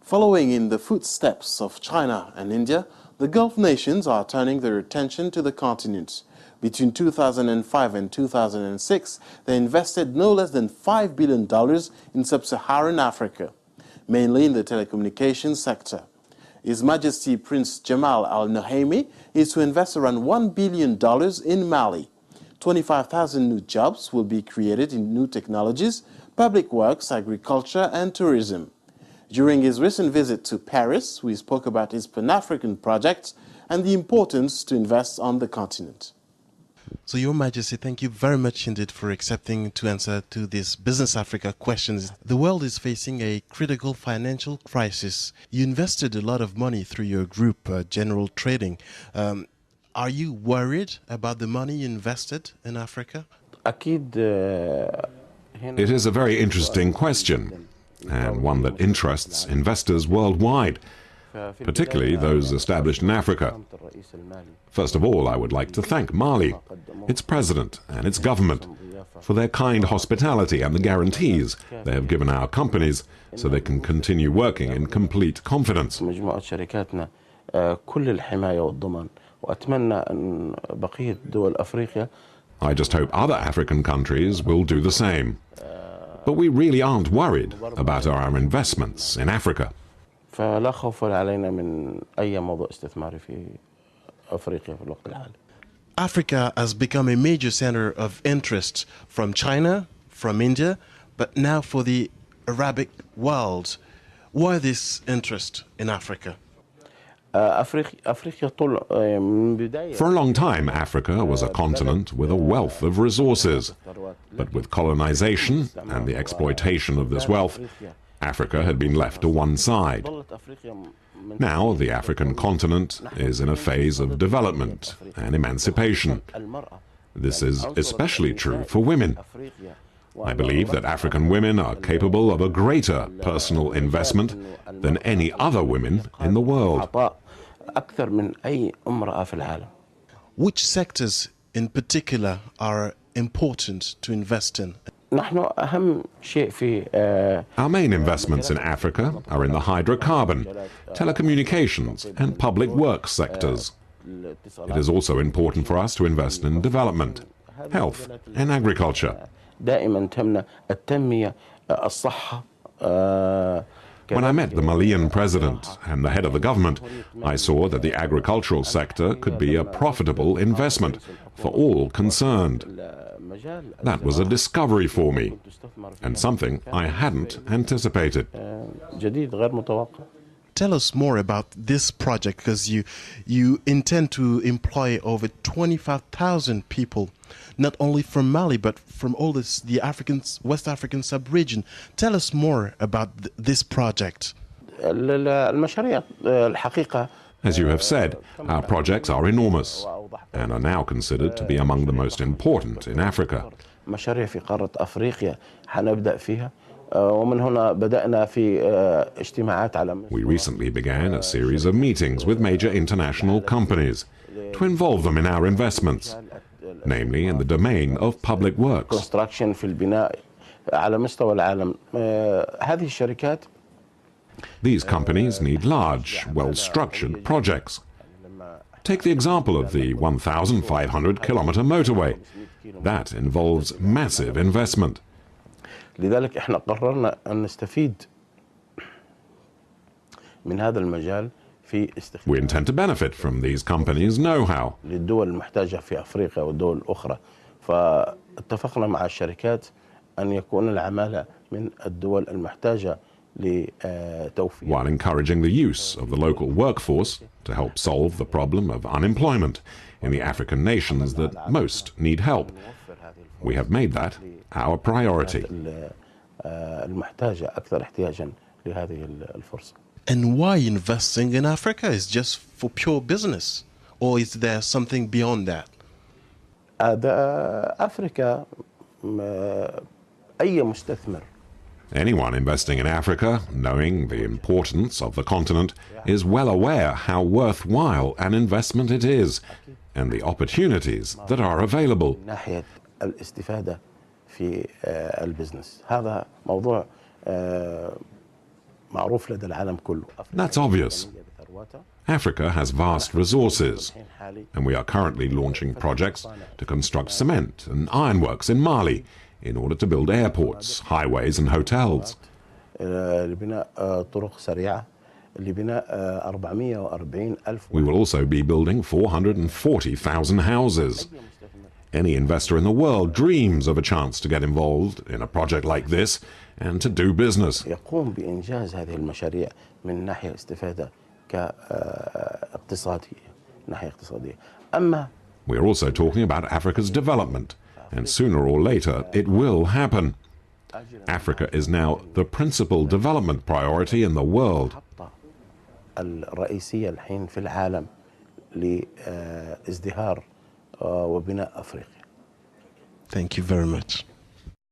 Following in the footsteps of China and India, the Gulf nations are turning their attention to the continent. Between 2005 and 2006, they invested no less than $5 billion in sub-Saharan Africa, mainly in the telecommunications sector. His Majesty Prince JAMAL ALNOAIMI is to invest around $1 billion in Mali. 25,000 new jobs will be created in new technologies, public works, agriculture, and tourism. During his recent visit to Paris, we spoke about his Pan-African projects and the importance to invest on the continent. So, Your Majesty, thank you very much indeed for accepting to answer to these Business Africa questions. The world is facing a critical financial crisis. You invested a lot of money through your group, General Trading. Are you worried about the money you invested in Africa? It is a very interesting question, and one that interests investors worldwide, particularly those established in Africa. First of all, I would like to thank Mali, its president and its government for their kind hospitality and the guarantees they have given our companies so they can continue working in complete confidence. I just hope other African countries will do the same. But we really aren't worried about our investments in Africa. Africa has become a major center of interest from China, from India, but now for the Arabic world. Why this interest in Africa? For a long time, Africa was a continent with a wealth of resources. But with colonization and the exploitation of this wealth, Africa had been left to one side. Now, the African continent is in a phase of development and emancipation. This is especially true for women. I believe that African women are capable of a greater personal investment than any other women in the world. Which sectors in particular are important to invest in? Our main investments in Africa are in the hydrocarbon, telecommunications, and public works sectors. It is also important for us to invest in development, health, and agriculture. When I met the Malian president and the head of the government, I saw that the agricultural sector could be a profitable investment for all concerned. That was a discovery for me, and something I hadn't anticipated. Tell us more about this project, because you intend to employ over 25,000 people, not only from Mali, but from all the West African sub-region. Tell us more about this project. As you have said, our projects are enormous and are now considered to be among the most important in Africa. We recently began a series of meetings with major international companies to involve them in our investments, namely in the domain of public works. These companies need large, well-structured projects. Take the example of the 1,500-kilometer motorway. That involves massive investment. We intend to benefit from these companies' know-how. While encouraging the use of the local workforce to help solve the problem of unemployment in the African nations that most need help. We have made that our priority. And why investing in Africa? Is just for pure business? Or is there something beyond that? Anyone investing in Africa, knowing the importance of the continent, is well aware how worthwhile an investment it is and the opportunities that are available. That's obvious. Africa has vast resources, and we are currently launching projects to construct cement and ironworks in Mali in order to build airports, highways and hotels. We will also be building 440,000 houses. Any investor in the world dreams of a chance to get involved in a project like this and to do business. We are also talking about Africa's development, and sooner or later it will happen. Africa is now the principal development priority in the world. Thank you very much.